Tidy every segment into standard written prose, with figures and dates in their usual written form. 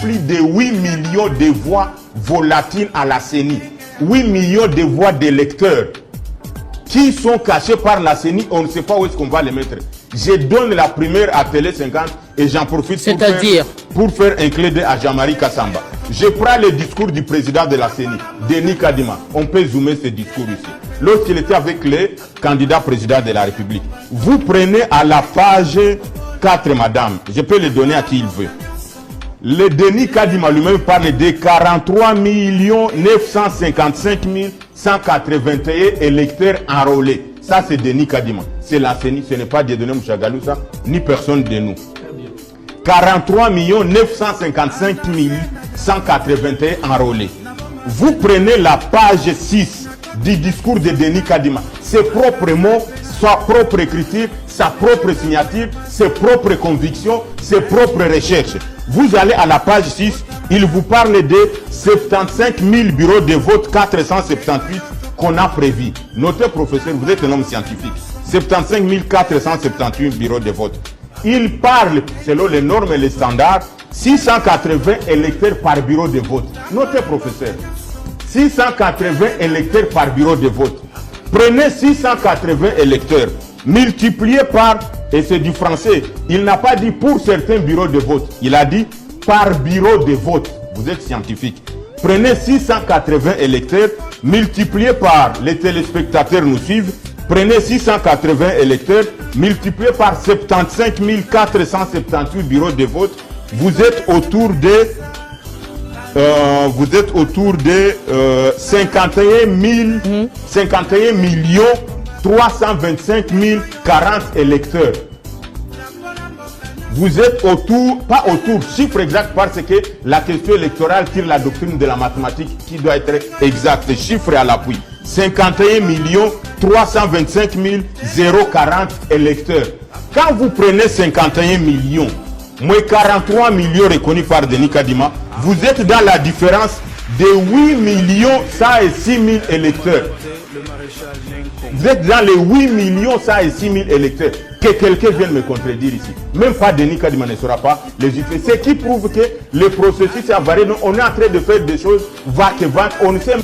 Plus de 8 millions de voix volatiles à la CENI, 8 millions de voix d'électeurs qui sont cachés par la CENI, on ne sait pas où est-ce qu'on va les mettre. Je donne la première à Télé 50 et j'en profite pour faire un clé d'œil à Jean-Marie Kassamba. Je prends le discours du président de la CENI, Denis Kadima. On peut zoomer ce discours ici. Lorsqu'il était avec les candidats présidents de la République. Vous prenez à la page 4, madame. Je peux le donner à qui il veut. Le Denis Kadima lui-même parle de 43 955 181 électeurs enrôlés. Ça, c'est Denis Kadima. C'est la CENI, ce n'est pas Dieudonné Mouchagalou, ça, ni personne de nous. 43 955 181 enrôlés. Vous prenez la page 6 du discours de Denis Kadima. Ses propres mots, sa propre écriture, sa propre signature, ses propres convictions, ses propres recherches. Vous allez à la page 6, il vous parle de 75 000 bureaux de vote 478 qu'on a prévus. Notez, professeur, vous êtes un homme scientifique. 75 478 bureaux de vote. Il parle, selon les normes et les standards, 680 électeurs par bureau de vote. Notez, professeur, 680 électeurs par bureau de vote. Prenez 680 électeurs, multipliés par, et c'est du français, il n'a pas dit pour certains bureaux de vote, il a dit par bureau de vote. Vous êtes scientifique. Prenez 680 électeurs, multipliés par, les téléspectateurs nous suivent, prenez 680 électeurs, multipliés par 75 478 bureaux de vote, vous êtes autour de 51 millions 325 040 électeurs. Vous êtes autour, pas autour, chiffre exact parce que la question électorale tire la doctrine de la mathématique qui doit être exacte, chiffre à l'appui. 51 millions 325 040 électeurs. Quand vous prenez 51 millions, moins 43 millions reconnus par Denis Kadima, vous êtes dans la différence de 8 millions 106 000 électeurs. Vous êtes dans les 8 millions 106 000 électeurs. Que quelqu'un vienne me contredire ici. Même pas Denis Kadima ne sera pas légitime. Ce qui prouve que le processus est avarié. On est en train de faire des choses vagues. On ne sait.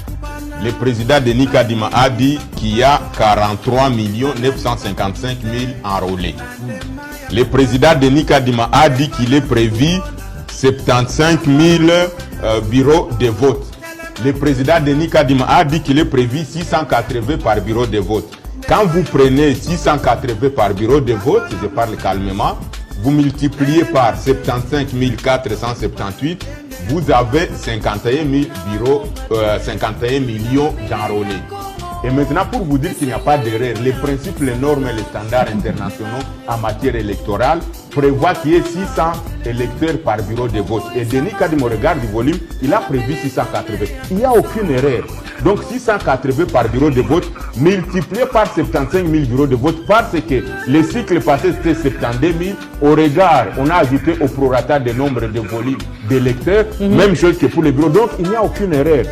Le président Denis Kadima a dit qu'il y a 43 955 000 enrôlés. Le président Denis Kadima a dit qu'il est prévu 75 000 bureaux de vote. Le président Denis Kadima a dit qu'il est prévu 680 par bureau de vote. Quand vous prenez 680 par bureau de vote, je parle calmement, vous multipliez par 75 478, vous avez 51 millions d'enrôlés. Et maintenant, pour vous dire qu'il n'y a pas d'erreur, les principes, les normes et les standards internationaux en matière électorale prévoient qu'il y ait 600 électeurs par bureau de vote. Et Denis Kadima, au regard du volume, il a prévu 680. Il n'y a aucune erreur. Donc 680 par bureau de vote multiplié par 75 000 bureaux de vote parce que le cycle passé c'était 72 000. Au regard, on a ajouté au prorata des nombres de volumes d'électeurs, même chose que pour les bureaux. Donc il n'y a aucune erreur.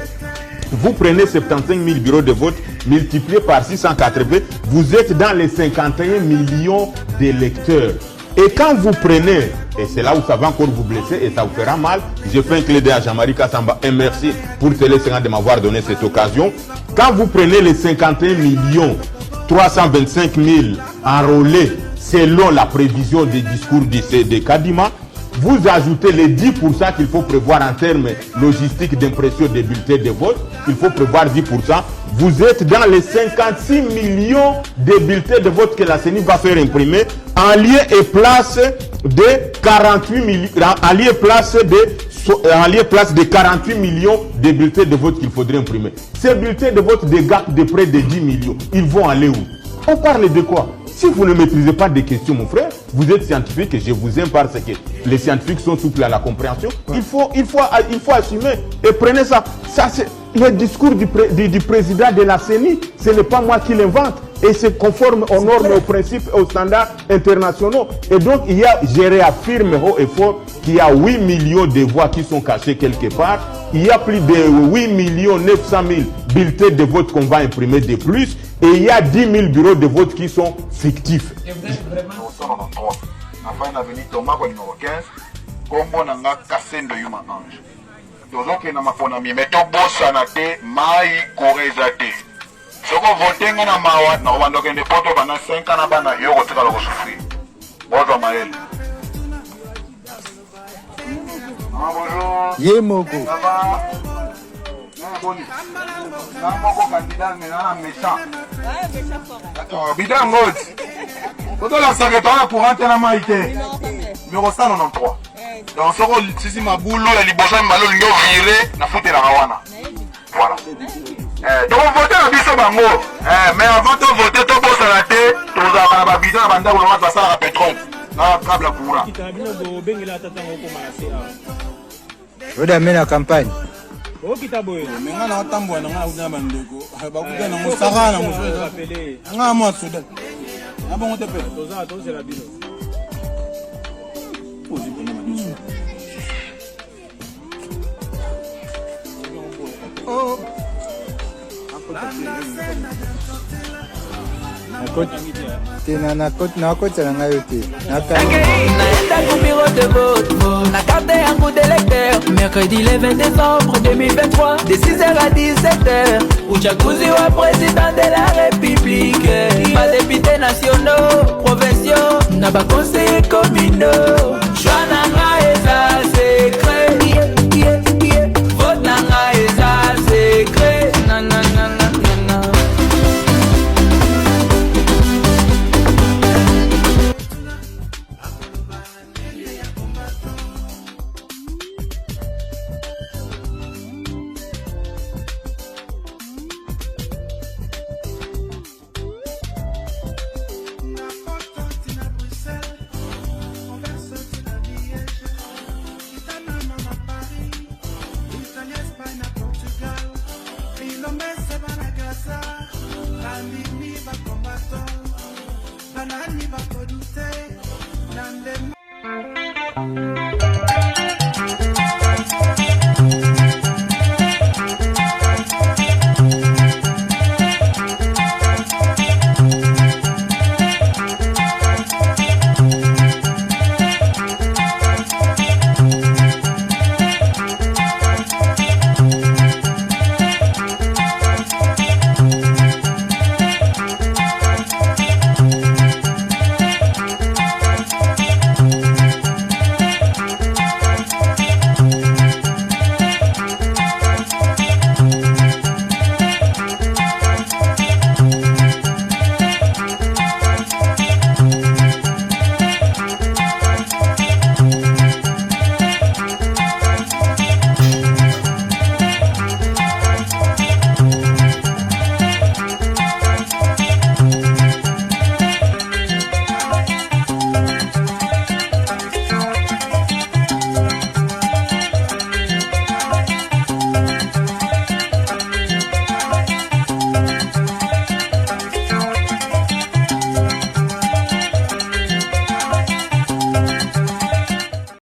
Vous prenez 75 000 bureaux de vote multiplié par 680, vous êtes dans les 51 millions d'électeurs. Et quand vous prenez, et c'est là où ça va encore vous blesser et ça vous fera mal, je fais un clé d'œil à Jean-Marie Kassamba et merci pour Télé50 de m'avoir donné cette occasion. Quand vous prenez les 51 millions 325 000 enrôlés selon la prévision des discours de Kadima, vous ajoutez les 10% qu'il faut prévoir en termes logistiques d'impression des bulletins de vote, il faut prévoir 10%. Vous êtes dans les 56 millions de bulletins de vote que la CENI va faire imprimer en lieu et place de 48 millions, en lieu et place de 48 millions de bulletins de vote qu'il faudrait imprimer. Ces bulletins de vote des gap de près de 10 millions, ils vont aller où? On parle de quoi? Si vous ne maîtrisez pas des questions, mon frère, vous êtes scientifique et je vous aime parce que les scientifiques sont souples à la compréhension. Il faut assumer et prenez ça. Ça, c'est le discour du président de la CENI. Ce n'est pas moi qui l'invente. Et c'est conforme aux normes, aux principes, aux standards internationaux. Et donc, je réaffirme haut et fort qu'il y a 8 millions de voix qui sont cachées quelque part. Il y a plus de 8 900 000 bulletins de vote qu'on va imprimer de plus. Et il y a 10 000 bureaux de vote qui sont fictifs. Donc, si ma boule, la libosa, malo, l'igno viré, na fouté la rawana. Voilà. Donc, votez la biso bango. Mais avant de voter, tout boss à la tête, tout ça, la bisa, la banda, ou la basa, la pétrole. La câble à courant. Vous avez la campagne. Mercredi le 20 décembre 2023 de 6h à 17h Uchaguzi wa président de la République, pas députés nationaux, provinciaux, na ba conseillers communaux.